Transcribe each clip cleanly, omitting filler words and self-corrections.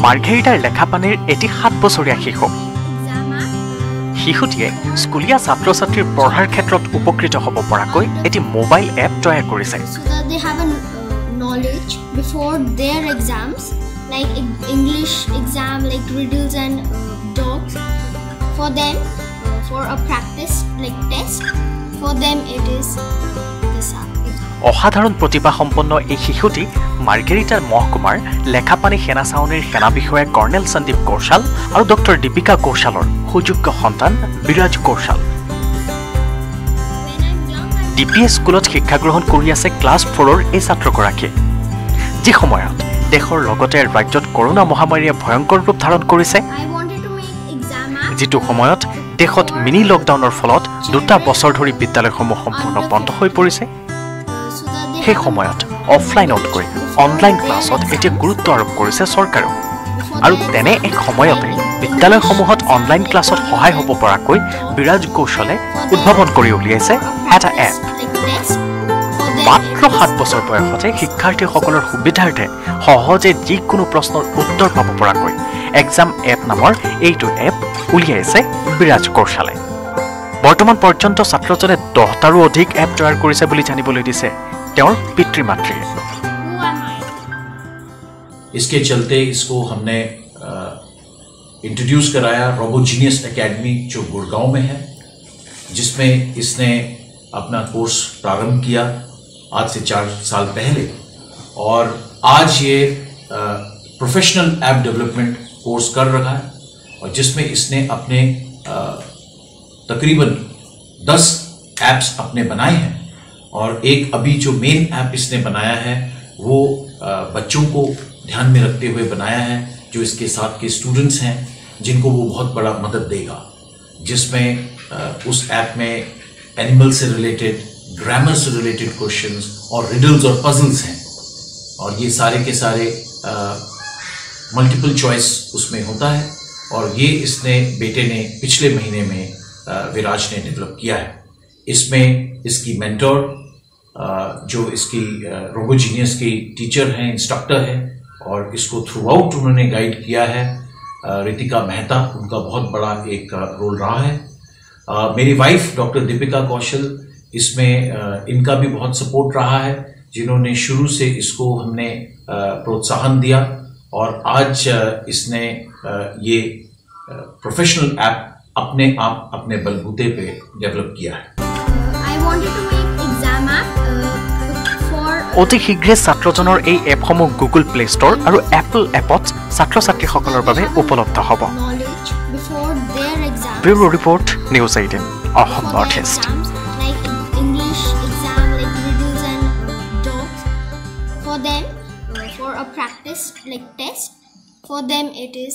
মাৰ্ঘেৰিটাৰ লেখাপানীৰ এটি 7 বছৰীয়া শিশু শিশুটিয়ে স্কুলীয়া ছাত্ৰ ছাত্ৰীৰ পঢ়াৰ ক্ষেত্ৰত উপকৃত হ'ব পৰাকৈ এটি মোবাইল এপ তৈয়াৰ কৰিছে knowledge before their exams like English exam like riddles and dogs for them for a practice like test for them it is this app অসাধাৰণ প্ৰতিভা সম্পন্ন এই শিশুটি মাৰ্ঘেৰিটাৰ মহকুমাৰ লেখাপানী সেনা ছাউনীৰ সেনা বিষয়া কৰ্নেল সন্দীপ কৌশল আৰু ডক্টৰ দীপিকা কৌশলৰ সুযোগ্য সন্তান বিৰাজ কৌশল ডিপিএছ স্কুলত শিক্ষা গ্ৰহণ কৰি আছে ক্লাছ 4ৰ এই ছাত্ৰগৰাকী যি সময়ত দেশৰ লগতে ৰাজ্যত কৰোনা মহামাৰীয়ে ভয়ংকৰ ৰূপ ধাৰণ কৰিছে যিটো সময়ত দেশত মিনি লকডাউনৰ ফলত 2 বছৰ ধৰি বিদ্যালয়সমূহ সম্পূৰ্ণ বন্ধ হৈ পৰিছে সেই সময়ত অফলাইনতকৈ অনলাইন ক্লাছত এতিয়া গুৰুত্ব আৰোপ কৰিছে চৰকাৰে আৰু তেনে এক সময়তে বিদ্যালয়সমূহত অনলাইন ক্লাছত সহায় হ'ব পৰাকৈ বিৰাজ কৌশলে উদ্ভাৱন কৰি উলিয়াইছে এটা এপ মাত্ৰ 7 বছৰ বয়সতে শিক্ষাৰ্থীসকলৰ সুবিধাৰ্থে সহজে যিকোনো প্ৰশ্নৰ উত্তৰ পাব পৰাকৈ এক্সাম এপ নামৰ এইটো এপ উলিয়াইছে বিৰাজ কৌশলে বৰ্তমান পৰ্যন্ত ছাত্ৰজনে 10টাৰো অধিক এপ তৈয়াৰ কৰিছে বুলি জানিবলৈ দিছে তেওঁৰ পিতৃ মাতৃয়ে इसके चलते इसको हमने इंट्रोड्यूस कराया रोबोजीनियस एकेडमी जो गुड़गांव में है जिसमें इसने अपना कोर्स प्रारंभ किया आज से 4 साल पहले और आज ये प्रोफेशनल ऐप डेवलपमेंट कोर्स कर रहा है और जिसमें इसने अपने तकरीबन 10 ऐप्स अपने बनाए हैं और एक अभी जो मेन ऐप इसने बनाया है वो बच्चों को ध्यान में रखते हुए बनाया है जो इसके साथ के स्टूडेंट्स हैं जिनको वो बहुत बड़ा मदद देगा जिसमें उस ऐप में एनिमल से रिलेटेड ग्रामर से रिलेटेड क्वेश्चंस और रिडल्स और पजल्स हैं और ये सारे के सारे मल्टीपल चॉइस उसमें होता है और ये इसने बेटे ने पिछले महीने में विराज ने डेवलप किया है इसमें इसकी मेंटोर जो इसकी रोबोजीनियस की टीचर हैं इंस्ट्रक्टर हैं और इसको थ्रू आउट उन्होंने गाइड किया है रितिका मेहता उनका बहुत बड़ा एक रोल रहा है मेरी वाइफ डॉक्टर दीपिका कौशल इसमें इनका भी बहुत सपोर्ट रहा है जिन्होंने शुरू से इसको हमने प्रोत्साहन दिया और आज इसने ये प्रोफेशनल ऐप अपने आप अपने बलबूते पे डेवलप किया है অতি শীঘ্ৰে ছাত্ৰজনৰ এই এপসমূহ গুগল প্লে ষ্ট'ৰ আৰু এপল এপত ছাত্ৰ ছাত্ৰীসকলৰ বাবে উপলব্ধ হ'ব bureau report news 18 Assam north east for a practice like test for them it is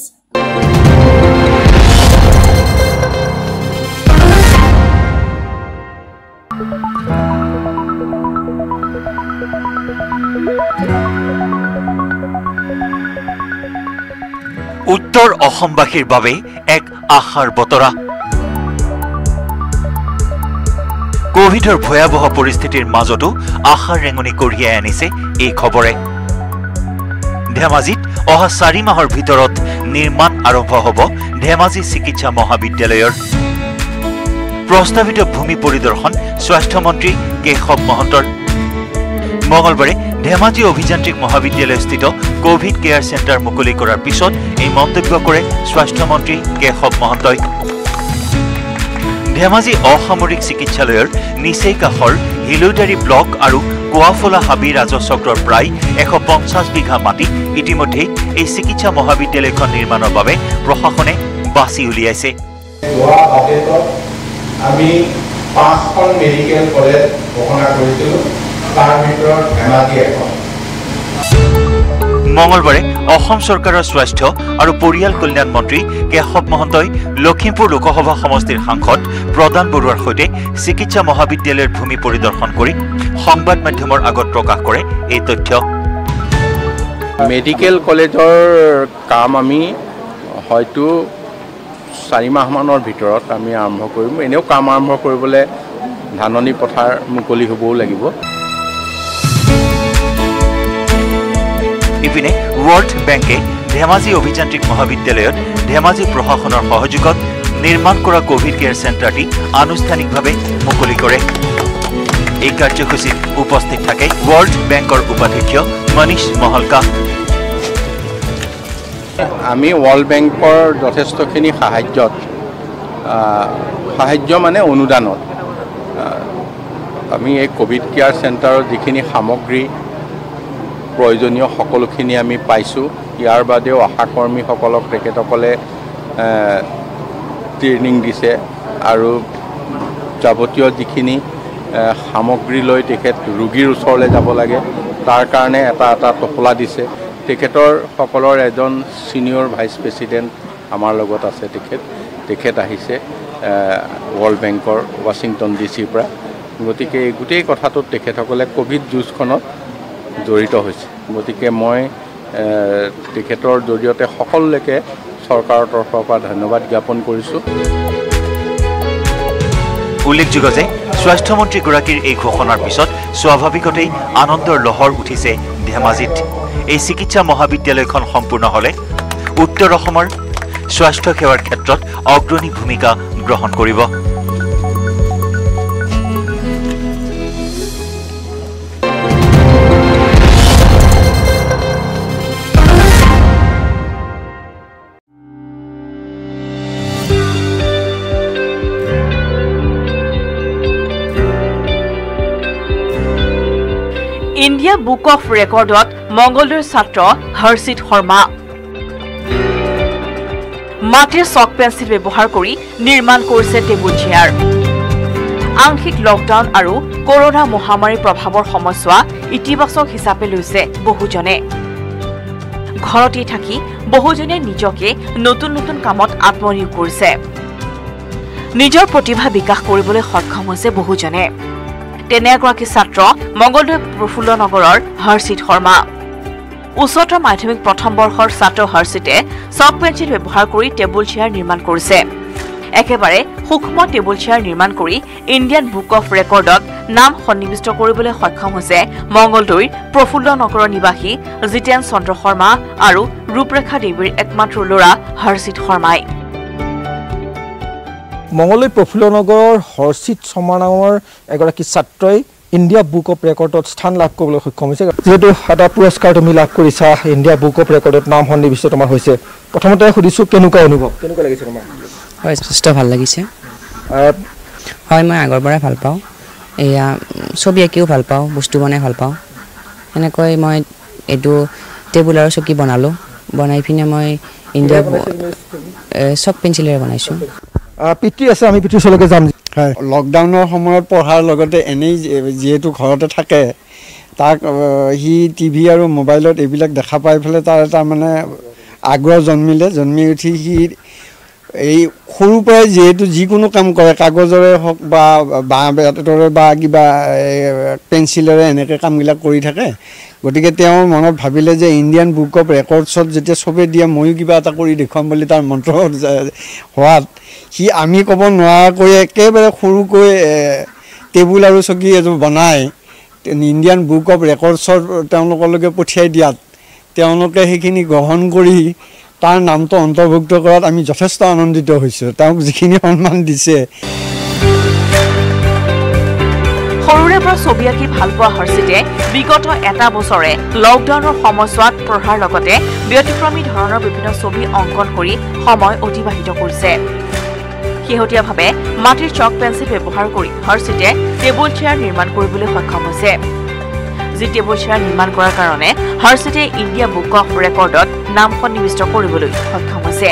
উত্তৰ অসমবাসীৰ বাবে এক আশাৰ বতৰা কোভিডৰ ভয়াবহ পৰিস্থিতিৰ মাজতো আশাৰ ৰেঙনি কঢ়িয়াই আনিছে এই খবৰে ধেমাজিত অহা 4 মাহৰ ভিতৰত নিৰ্মাণ আৰম্ভ হ'ব ধেমাজি চিকিৎসা মহাবিদ্যালয়ৰ প্ৰস্তাৱিত ভূমি পৰিদৰ্শন স্বাস্থ্য মন্ত্ৰী কেশৱ মহন্তৰ মঙলবাৰে ধেমাজি অভিযান্ত্ৰিক মহাবিদ্যালয়স্থিত কোভিড কেয়াৰ চেণ্টাৰ মুকলি কৰাৰ পিছত এই মন্তব্য কৰে স্বাস্থ্য মন্ত্ৰী কেশৱ মহন্তই ধেমাজি অসামৰিক চিকিৎসালয়ৰ নিচেই কাষৰ হিলুদাৰী ব্লক আৰু কোৱাফলা হাবি ৰাজচক্ৰৰ প্ৰায় 150 বিঘা মাটি ইতিমধ্যে এই চিকিৎসা মহাবিদ্যালয়খন নিৰ্মাণৰ বাবে প্ৰশাসনে বাছি উলিয়াইছে আমি 5খন মেডিকেল কলেজ ঘোষণা কৰিছিলোঁ তাৰ ভিতৰত ধেমাজি এখন মঙলবাৰে অসম চৰকাৰৰ স্বাস্থ্য আৰু পৰিয়াল কল্যাণ মন্ত্ৰী কেশৱ মহন্তই লখিমপুৰ লোকসভা সমষ্টিৰ সাংসদ প্ৰদান বৰুৱাৰ সৈতে চিকিৎসা মহাবিদ্যালয়ৰ ভূমি পৰিদৰ্শন কৰি সংবাদ মাধ্যমৰ আগত প্ৰকাশ কৰে এই তথ্য মেডিকেল কলেজৰ কাম আমি হয়তো 4 মাহমানৰ ভিতৰত আমি আৰম্ভ কৰিম এনেও কাম আৰম্ভ কৰিবলৈ ধাননি পথাৰ মুকলি হ'বও লাগিব ইপিনে ৱৰ্ল্ড বেংকে ধেমাজি অভিযান্ত্ৰিক মহাবিদ্যালয়ত ধেমাজি প্ৰশাসনৰ সহযোগত নিৰ্মাণ কৰা কোভিড কেয়াৰ চেণ্টাৰটি আনুষ্ঠানিকভাৱে মুকলি কৰে। এই কাৰ্যসূচীত উপস্থিত থাকে ৱৰ্ল্ড বেংকৰ উপাধ্যক্ষ মনীষ মহলকা। আমি ৱৰ্ল্ড বেংকৰ যথেষ্টখিনি সাহায্য মানে অনুদানত আমি এই কোভিড কেয়াৰ চেণ্টাৰৰ যিখিনি সামগ্ৰী প্ৰয়োজনীয় সকলোখিনি আমি পাইছোঁ। ইয়াৰ বাদেও আশাকৰ্মীসকলক তেখেতসকলে ট্ৰেইনিং দিছে আৰু যাৱতীয় যিখিনি সামগ্ৰী লৈ তেখেত ৰোগীৰ ওচৰলৈ যাব লাগে তাৰ কাৰণে এটা টফলা দিছে। তেখেতৰ সকলৰ এজন ছিনিয়ৰ ভাইচ প্ৰেছিডেণ্ট আমাৰ লগত আছে। তেখেত আহিছে ৱৰ্ল্ড বেংকৰ ৱাশ্বিংটন DC পৰা। গতিকে এই গোটেই কথাটোত তেখেতসকলে কোভিড যুঁজখনত জড়িত হৈছে। গতিকে মই তেখেতৰ জৰিয়তে সকলোকে চৰকাৰৰ তৰফৰ পৰা ধন্যবাদ জ্ঞাপন কৰিছোঁ। উল্লেখযোগ্য যে স্বাস্থ্যমন্ত্ৰীগৰাকীৰ এই ঘোষণাৰ পিছত স্বাভাৱিকতেই আনন্দৰ লহৰ উঠিছে ধেমাজিত। এই চিকিৎসা মহাবিদ্যালয়খন সম্পূৰ্ণ হ'লে উত্তৰ অসমৰ স্বাস্থ্য সেৱাৰ ক্ষেত্ৰত অগ্ৰণী ভূমিকা গ্ৰহণ কৰিব। ইণ্ডিয়া বুক অফ ৰেকৰ্ডত মংগলদৈৰ ছাত্ৰ হৰ্ষিত শৰ্মা। মাটিৰ চক পেন্সিল ব্যৱহাৰ কৰি নিৰ্মাণ কৰিছে টেবুল চেয়াৰ। আংশিক লকডাউন আৰু কৰোনা মহামাৰীৰ প্ৰভাৱৰ সময়ছোৱা ইতিবাচক হিচাপে লৈছে বহুজনে। ঘৰতে থাকি বহুজনে নিজকে নতুন নতুন কামত আত্মনিয়োগ কৰিছে। নিজৰ প্ৰতিভা বিকাশ কৰিবলৈ সক্ষম হৈছে বহুজনে। তেনে এগৰাকী ছাত্ৰ মংগলদৈ প্ৰফুল্ল নগৰৰ হৰ্ষিত শৰ্মা। উচ্চতৰ মাধ্যমিক প্ৰথম বৰ্ষৰ ছাত্ৰ হৰ্ষিতে চক পেন্সিল ব্যৱহাৰ কৰি টেবুল চেয়াৰ নিৰ্মাণ কৰিছে। একেবাৰে সূক্ষ্ম টেবুল চেয়াৰ নিৰ্মাণ কৰি ইণ্ডিয়ান বুক অফ ৰেকৰ্ডত নাম সন্নিৱিষ্ট কৰিবলৈ সক্ষম হৈছে মংগলদৈৰ প্ৰফুল্ল নগৰৰ নিবাসী জিতেন চন্দ্ৰ শৰ্মা আৰু ৰূপৰেখা দেৱীৰ একমাত্ৰ ল'ৰা হৰ্ষিত শৰ্মাই। মংগলদৈ প্ৰফুল্ল নগৰৰ হৰ্ষিত শৰ্মা নামৰ এগৰাকী ছাত্ৰই ইণ্ডিয়া বুক অফ ৰেকৰ্ডত স্থান লাভ কৰিবলৈ সক্ষম হৈছে। যিহেতু এটা পুৰস্কাৰ তুমি লাভ কৰিছা, ইণ্ডিয়া বুক অফ ৰেকৰ্ডত নাম সন্নিৱিষ্ট তোমাৰ হৈছে, প্ৰথমতে সুধিছোঁ কেনেকুৱা অনুভৱ, কেনেকুৱা লাগিছে তোমাৰ? হয়, যথেষ্ট ভাল লাগিছে। হয়, মই আগৰ পৰাই ভাল পাওঁ। এয়া ছবি আঁকিও ভাল পাওঁ, বস্তু বনাই ভাল পাওঁ। এনেকৈ মই এইটো টেবুল আৰু চকী বনালোঁ। বনাই পিনে মই ইণ্ডিয়া চক পেঞ্চিলেৰে বনাইছোঁ। পিতৃ আছে, আমি পিতৃৰ ওচৰলৈকে যাম। হয়, লকডাউনৰ সময়ত পঢ়াৰ লগতে এনেই যিহেতু ঘৰতে থাকে, তাক সি টিভি আৰু মোবাইলত এইবিলাক দেখা পাই পেলাই তাৰ এটা মানে আগ্ৰহ জন্মি উঠি সি এই সৰুৰ পৰাই যিহেতু যিকোনো কাম কৰে, কাগজৰে হওক বা বাঁহ বেতৰে বা কিবা পেঞ্চিলেৰে এনেকৈ কামবিলাক কৰি থাকে। গতিকে তেওঁৰ মনত ভাবিলে যে ইণ্ডিয়ান বুক অফ ৰেকৰ্ডছত যেতিয়া চবেই দিয়ে ময়ো কিবা এটা কৰি দেখুৱাম বুলি তাৰ মন্ত্ৰ হোৱাত সি আমি ক'ব নোৱাৰাকৈ একেবাৰে সৰুকৈ টেবুল আৰু চকী এযোৰ বনাই ইণ্ডিয়ান বুক অফ ৰেকৰ্ডছত তেওঁলোকলৈকে পঠিয়াই দিয়াত তেওঁলোকে সেইখিনি গ্ৰহণ কৰি তাৰ নামটো অন্তৰ্ভুক্ত কৰাত আমি যথেষ্ট আনন্দিত হৈছোঁ। তেওঁক যিখিনি সন্মান দিছে। সৰুৰে পৰা ছবি আঁকি ভাল পোৱা হৰ্ষিতে বিগত এটা বছৰে লকডাউনৰ সময়ছোৱাত পঢ়াৰ লগতে ব্যতিক্ৰমী ধৰণৰ বিভিন্ন ছবি অংকন কৰি সময় অতিবাহিত কৰিছে। শেহতীয়াভাৱে মাটিৰ চক পেন্সিল ব্যৱহাৰ কৰি হৰ্ষিতে টেবুল চেয়াৰ নিৰ্মাণ কৰিবলৈ সক্ষম হৈছে। যি টেবুল চেয়াৰ নিৰ্মাণ কৰাৰ কাৰণে হৰ্ষিতে ইণ্ডিয়া বুক অফ ৰেকৰ্ডত নাম সন্নিৱিষ্ট কৰিবলৈ সক্ষম হৈছে।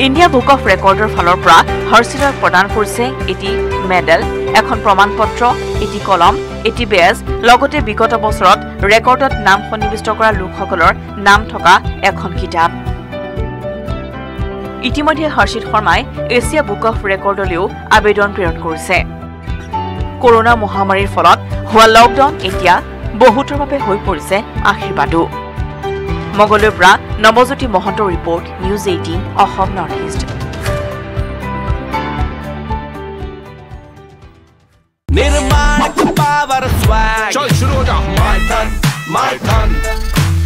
ইণ্ডিয়া বুক অফ ৰেকৰ্ডৰ ফালৰ পৰা হৰ্ষিতক প্ৰদান কৰিছে এটি মেডেল, এখন প্ৰমাণপত্ৰ, এটি কলম, এটি বেজ, লগতে বিগত বছৰত ৰেকৰ্ডত নাম সন্নিৱিষ্ট কৰা লোকসকলৰ নাম থকা এখন কিতাপ। ইতিমধ্যে হৰ্ষিত শৰ্মাই এছিয়া বুক অফ ৰেকৰ্ডলৈও আবেদন প্ৰেৰণ কৰিছে। কৰোনা মহামাৰীৰ ফলত হোৱা লকডাউন এতিয়া বহুতৰ বাবে হৈ পৰিছে আশীৰ্বাদো। মংগলদৈৰ পৰা নৱজ্যোতি মহন্তৰ report, news 18 Assam north east. निर्माण पावर स्वैग चल शुरू हो जा माइथन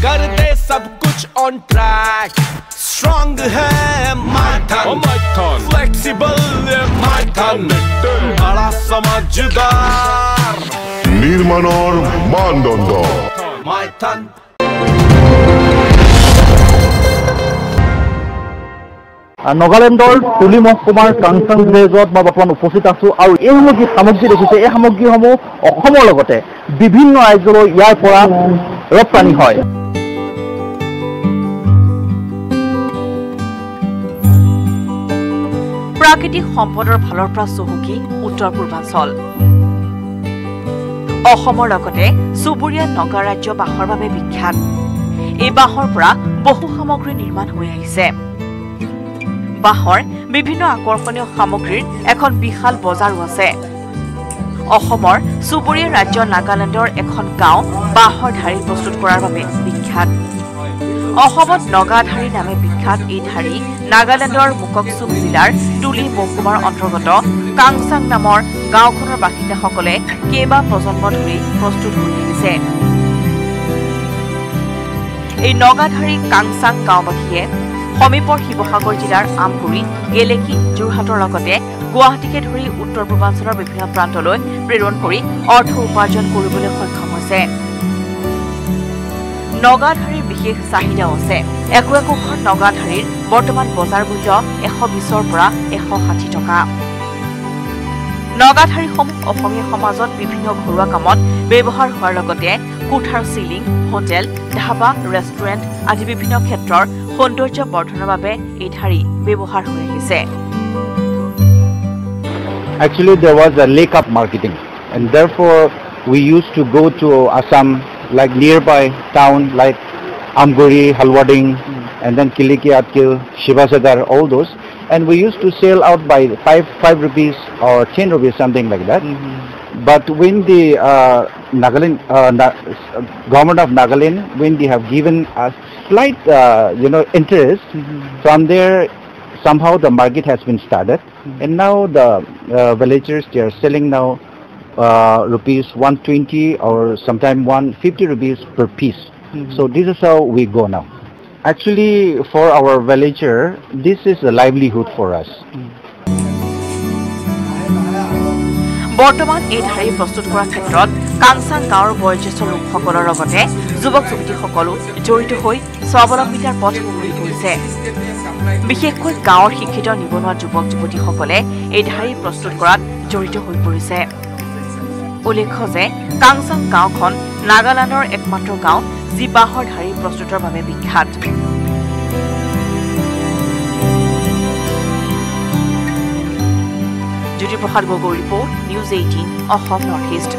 करते सब कुछ on track. Strong hai Maithan, flexible hai Maithan, bada samajhdar. Nirmanor Mandondo Maithan. নাগালেণ্ডৰ তুলি মহকুমাৰ কাংচাং ভিলেজত মই বৰ্তমান উপস্থিত আছোঁ আৰু এইসমূহ যি সামগ্ৰী দেখিছে এই সামগ্ৰীসমূহ অসমৰ লগতে বিভিন্ন ৰাজ্যলৈ ইয়াৰ পৰা ৰপ্তানি হয়। প্ৰাকৃতিক সম্পদৰ ফালৰ পৰা চহকী উত্তৰ পূৰ্বাঞ্চল অসমৰ লগতে চুবুৰীয়া নগা ৰাজ্য বাঁহৰ বাবে বিখ্যাত। এই বাঁহৰ পৰা বহু সামগ্ৰী নিৰ্মাণ হৈ আহিছে। বাঁহৰ বিভিন্ন আকৰ্ষণীয় সামগ্ৰীৰ এখন বিশাল বজাৰো আছে। অসমৰ চুবুৰীয়া ৰাজ্য নাগালেণ্ডৰ এখন গাঁও বাঁহৰ ঢাৰি প্ৰস্তুত কৰাৰ বাবে বিখ্যাত। অসমত নগাধাৰী নামে বিখ্যাত এই ঢাৰি নাগালেণ্ডৰ মুককচুং জিলাৰ তুলি মহকুমাৰ অন্তৰ্গত কাংচাং নামৰ গাঁওখনৰ বাসিন্দাসকলে কেইবা প্ৰজন্ম ধৰি প্ৰস্তুত কৰি আহিছে। এই নগাধাৰী কাংচাং গাঁওবাসীয়ে সমীপৰ শিৱসাগৰ জিলাৰ আমগুৰি গেলেকী যোৰহাটৰ লগতে গুৱাহাটীকে ধৰি উত্তৰ পূৰ্বাঞ্চলৰ বিভিন্ন প্ৰান্তলৈ প্ৰেৰণ কৰি অৰ্থ উপাৰ্জন কৰিবলৈ সক্ষম হৈছে। নগাধাৰীৰ বিশেষ চাহিদাও আছে। একোখন নগাধাৰীৰ বৰ্তমান বজাৰ মূল্য 120ৰ পৰা 160 টকা। নগাধাৰীসমূহ অসমীয়া সমাজত বিভিন্ন ঘৰুৱা কামত ব্যৱহাৰ হোৱাৰ লগতে কোঠাৰ চিলিং, হোটেল, ধাবা, ৰেষ্টুৰেণ্ট আদি বিভিন্ন ক্ষেত্ৰৰ সৌন্দৰ্য বৰ্ধনৰ বাবে এই ঢাৰি ব্যৱহাৰ হৈ আহিছে। Actually, there was a lake-up marketing, and therefore we used to go to Assam, like nearby town like Amguri, Halwading, and then Kiliki, Atkil, Shivasadar, all those, and we used to sell out by 5 rupees or 10 rupees, something like that. But when the Nagaland government of Nagaland, when they have given a slight interest, from there somehow the market has been started, and now the villagers, they are selling now rupees 120 or sometime 150 rupees per piece. So this is how we go now. Actually, for our villager, this is a livelihood for us. বৰ্তমান এই ঢাৰি প্ৰস্তুত কৰাৰ ক্ষেত্ৰত কাংচাং গাঁৱৰ বয়োজ্যেষ্ঠ লোকসকলৰ লগতে যুৱক যুৱতীসকলো জড়িত হৈ স্বাৱলম্বিতাৰ পথ মুকলি কৰিছে। বিশেষকৈ গাঁৱৰ শিক্ষিত নিবনুৱা যুৱক যুৱতীসকলে এই ঢাৰি প্ৰস্তুত কৰাত জড়িত হৈ পৰিছে। উল্লেখ্য যে কাংচাং গাঁওখন নাগালেণ্ডৰ একমাত্ৰ গাঁও যি বাঁহৰ ঢাৰি প্ৰস্তুতৰ বাবে বিখ্যাত। Jyotiprasad Gogoi report, news 18 Assam north east.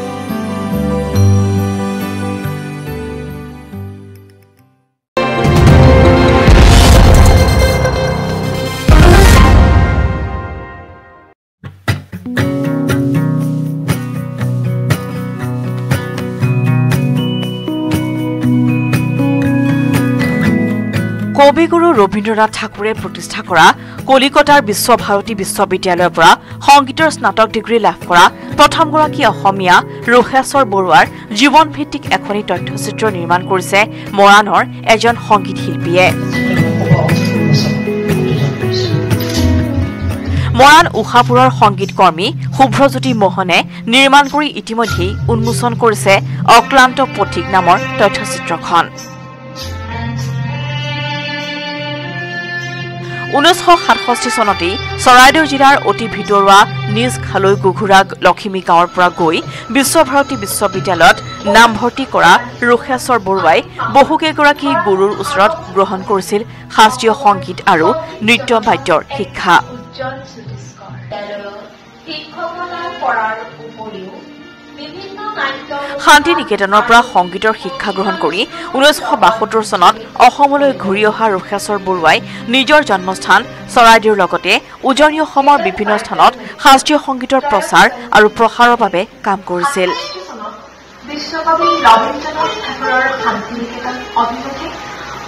কবিগুৰু ৰবীন্দ্ৰনাথ ঠাকুৰে প্ৰতিষ্ঠা কৰা কলিকতাৰ বিশ্বভাৰতী বিশ্ববিদ্যালয়ৰ পৰা সংগীতৰ স্নাতক ডিগ্ৰী লাভ কৰা প্ৰথমগৰাকী অসমীয়া ৰোহেশ্বৰ বৰুৱাৰ জীৱনভিত্তিক এখনি তথ্যচিত্ৰ নিৰ্মাণ কৰিছে মৰাণৰ এজন সংগীত শিল্পীয়ে। মৰাণ উষাপুৰৰ সংগীতকৰ্মী শুভ্ৰজ্যোতি মোহনে নিৰ্মাণ কৰি ইতিমধ্যেই উন্মোচন কৰিছে অক্লান্ত পথিক নামৰ তথ্যচিত্ৰখন। 1967 চনতেই চৰাইদেউ জিলাৰ অতি ভিতৰুৱা নিজ খালৈ গুঘুৰা লখিমী গাঁৱৰ পৰা গৈ বিশ্বভাৰতী বিশ্ববিদ্যালয়ত নামভৰ্তি কৰা ৰোহেশ্বৰ বৰুৱাই বহুকেইগৰাকী গুৰুৰ ওচৰত গ্ৰহণ কৰিছিল শাস্ত্ৰীয় সংগীত আৰু নৃত্য বাদ্যৰ শিক্ষা। শান্তি নিকেতনৰ পৰা সংগীতৰ শিক্ষা গ্ৰহণ কৰি 1972 চনত অসমলৈ ঘূৰি অহা ৰোহেশ্বৰ বৰুৱাই নিজৰ জন্মস্থান চৰাইদেউৰ লগতে উজনি অসমৰ বিভিন্ন স্থানত শাস্ত্ৰীয় সংগীতৰ প্ৰচাৰ আৰু প্ৰসাৰৰ বাবে কাম কৰিছিল। বিশ্বকবি ৰবীন্দ্ৰনাথ ঠাকুৰৰ শান্তি নিকেতন অভিমুখে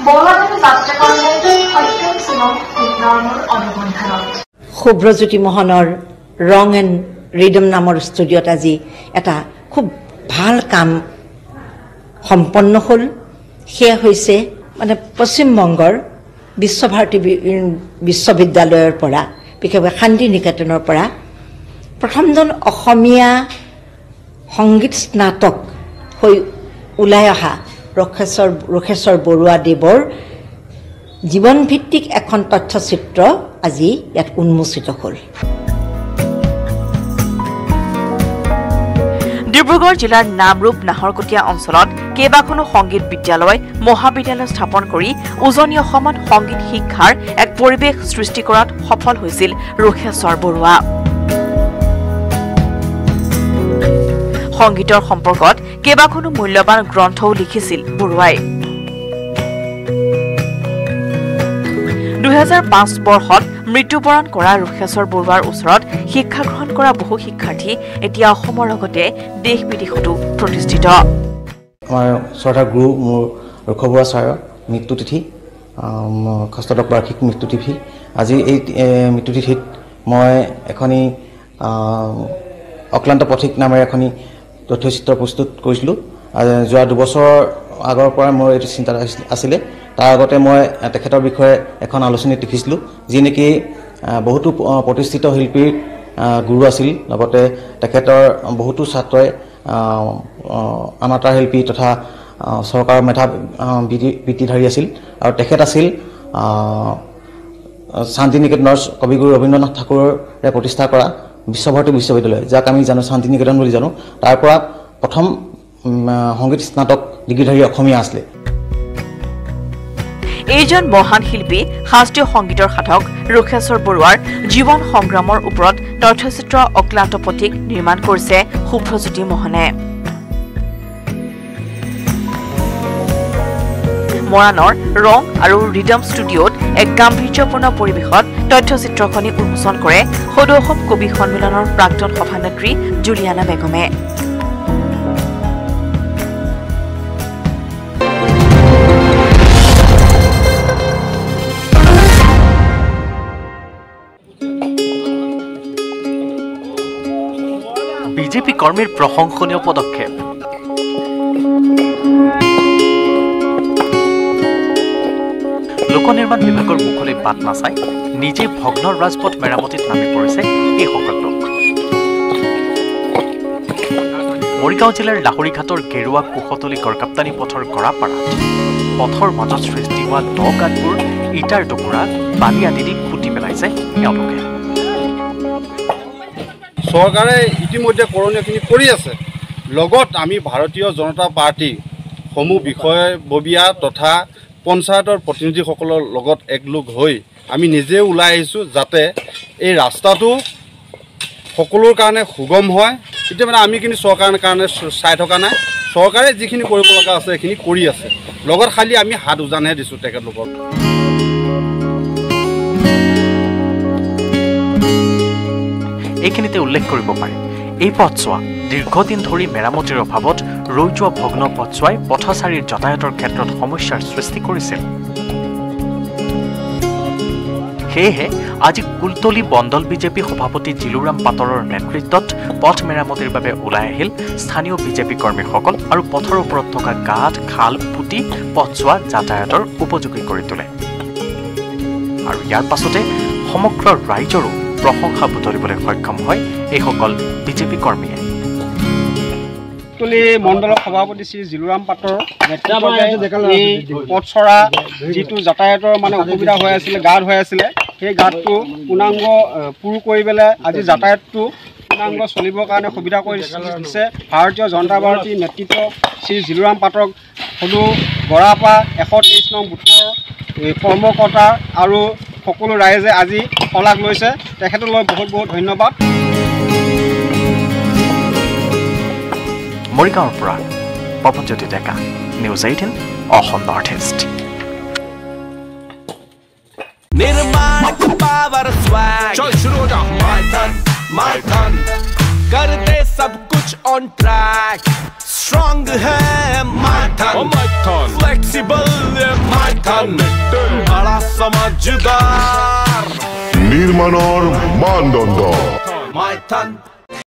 বৰৱাদনী যাত্ৰা কৰিলে সত্যম শিৱম বিদ্যামৰ অনুসন্ধানত। শুভ্ৰজ্যোতি মোহনৰ ৰং এণ্ড ৰিদম নামৰ ষ্টুডিঅ'ত আজি এটা খুব ভাল কাম সম্পন্ন হ'ল। সেয়া হৈছে মানে পশ্চিমবংগৰ বিশ্বভাৰতী বিশ্ববিদ্যালয়ৰ পৰা বিশেষকৈ শান্তি নিকেতনৰ পৰা প্ৰথমজন অসমীয়া সংগীত স্নাতক হৈ ওলাই অহা ৰখেশ্বৰ বৰুৱা দেৱৰ জীৱনভিত্তিক এখন তথ্যচিত্ৰ আজি ইয়াত উন্মোচিত হ'ল। ডিব্ৰুগড় জিলাৰ নামৰূপ নাহৰকটীয়া অঞ্চলত কেইবাখনো সংগীত বিদ্যালয় মহাবিদ্যালয় স্থাপন কৰি উজনি অসমত সংগীত শিক্ষাৰ এক পৰিৱেশ সৃষ্টি কৰাত সফল হৈছিল ৰখেশ্বৰ বৰুৱা। সংগীতৰ সম্পৰ্কত কেইবাখনো মূল্যৱান গ্ৰন্থও লিখিছিল বৰুৱাই। 2005 বৰ্ষত মৃত্যুবৰণ কৰা ৰখেশ্বৰ বৰুৱাৰ ওচৰত শিক্ষা গ্ৰহণ কৰা বহু শিক্ষাৰ্থী এতিয়া অসমৰ লগতে দেশ বিদেশতো প্ৰতিষ্ঠিত। আমাৰ শ্ৰদ্ধা গুৰু মোৰ ৰখ বৰুৱা ছাৰৰ মৃত্যুতিথি, ষষ্ঠদশ বাৰ্ষিক মৃত্যুতিথি। আজি এই মৃত্যুতিথিত মই এখনি অক্লান্ত পথিক নামেৰে এখনি তথ্যচিত্ৰ প্ৰস্তুত কৰিছিলোঁ। যোৱা 2 বছৰ আগৰ পৰা মোৰ এইটো চিন্তা আছিলে। তাৰ আগতে মই তেখেতৰ বিষয়ে এখন আলোচনী লিখিছিলোঁ, যি নেকি বহুতো প্ৰতিষ্ঠিত শিল্পীৰ গুৰু আছিল। লগতে তেখেতৰ বহুতো ছাত্ৰই অনাতাঁৰ শিল্পী তথা চৰকাৰৰ মেধা বৃত্তিধাৰী আছিল। আৰু তেখেত আছিল শান্তি নিকেতনৰ কবিগুৰু ৰবীন্দ্ৰনাথ ঠাকুৰে প্ৰতিষ্ঠা কৰা বিশ্বভাৰতী বিশ্ববিদ্যালয়, যাক আমি জানো শান্তি নিকেতন বুলি জানো। তাৰ পৰা প্ৰথম সংগীত স্নাতক ডিগ্ৰীধাৰী অসমীয়া আছিলে। এইজন মহান শিল্পী শাস্ত্ৰীয় সংগীতৰ সাধক ৰখেশ্বৰ বৰুৱাৰ জীৱন সংগ্ৰামৰ ওপৰত তথ্যচিত্ৰ অক্লান্ত পথিক নিৰ্মাণ কৰিছে শুভ্ৰজ্যোতি মোহনে। মৰাণৰ ৰং আৰু ৰিডম ষ্টুডিঅ'ত এক গাম্ভীৰ্যপূৰ্ণ পৰিৱেশত তথ্যচিত্ৰখনি উন্মোচন কৰে সদৌ অসম কবি সন্মিলনৰ প্ৰাক্তন সভানেত্ৰী জুলিয়ানা বেগমে। বিজেপি কৰ্মীৰ প্ৰশংসনীয় পদক্ষেপ। লোক নিৰ্মাণ বিভাগৰ মুখলৈ বাট নাচাই নিজে ভগ্ন ৰাজপথ মেৰামতিত নামি পৰিছে এইসকল লোক। মৰিগাঁও জিলাৰ লাহৰীঘাটৰ গেৰুৱা কুশতলী গড়কাপ্তানী পথৰ গৰাপাৰাত পথৰ মাজত সৃষ্টি হোৱা দ গাঁতবোৰ ইটাৰ টুকুৰা বালি আদি দি পুতি পেলাইছে এওঁলোকে। চৰকাৰে ইতিমধ্যে কৰণীয়খিনি কৰি আছে। লগত আমি ভাৰতীয় জনতা পাৰ্টি সমূহ বিষয়ববীয়া তথা পঞ্চায়তৰ প্ৰতিনিধিসকলৰ লগত একলগ হৈ আমি নিজে ওলাই আহিছোঁ, যাতে এই ৰাস্তাটো সকলোৰ কাৰণে সুগম হয়। এতিয়া মানে আমি কিন্তু চৰকাৰৰ কাৰণে চাই থকা নাই। চৰকাৰে যিখিনি কৰিব লগা আছে সেইখিনি কৰি আছে। লগত খালি আমি হাত উজানহে দিছোঁ তেখেতলোকক। এইখিনিতে উল্লেখ কৰিব পাৰি, এই পথছোৱা দীৰ্ঘদিন ধৰি মেৰামতিৰ অভাৱত ৰৈ যোৱা ভগ্ন পথছোৱাই পথচাৰীৰ যাতায়াতৰ ক্ষেত্ৰত সমস্যাৰ সৃষ্টি কৰিছিল। সেয়েহে আজি কুলতলী বন্দল বিজেপি সভাপতি জিলুৰাম পাটৰৰ নেতৃত্বত পথ মেৰামতিৰ বাবে ওলাই আহিল স্থানীয় বিজেপি কৰ্মীসকল আৰু পথৰ ওপৰত থকা গাঁত খাল পুতি পথছোৱা যাতায়াতৰ উপযোগী কৰি তোলে। আৰু ইয়াৰ পাছতে সমগ্ৰ ৰাইজৰো প্ৰশংসা বুটলিবলৈ সক্ষম হয় এইসকল বিজেপি কৰ্মীয়ে। কুলতলী মণ্ডলৰ সভাপতি শ্ৰী জিলুৰাম পাটৰ পথচৰা যিটো যাতায়াতৰ মানে অসুবিধা হৈ আছিলে, গাঁত হৈ আছিলে, সেই গাঁতটো পূৰ্ণাংগ পুৰ কৰি পেলাই আজি যাতায়াতটো পূৰ্ণাংগ চলিবৰ কাৰণে সুবিধা কৰি দিছে ভাৰতীয় জনতা পাৰ্টীৰ নেতৃত্ব শ্ৰী জিলুৰাম পাটক সদৌ গৰাপা 123 নং বুথৰ কৰ্মকৰ্তা আৰু সকলো ৰাইজে আজি শলাগ লৈছে। তেখেতলৈ বহুত বহুত ধন্যবাদ। মৰিগাঁৱৰ পৰা পৱনজ্যোতি ডেকা, নিউজ 18 অসম নৰ্থ ইষ্ট। निर्माण का पावर स्वैग चल शुरू हो जा my ton कर दे सब कुछ ऑन ट्रैक स्ट्रॉन्ग है my ton flexible my ton बड़ा समझदार निर्माणर मानदंड my ton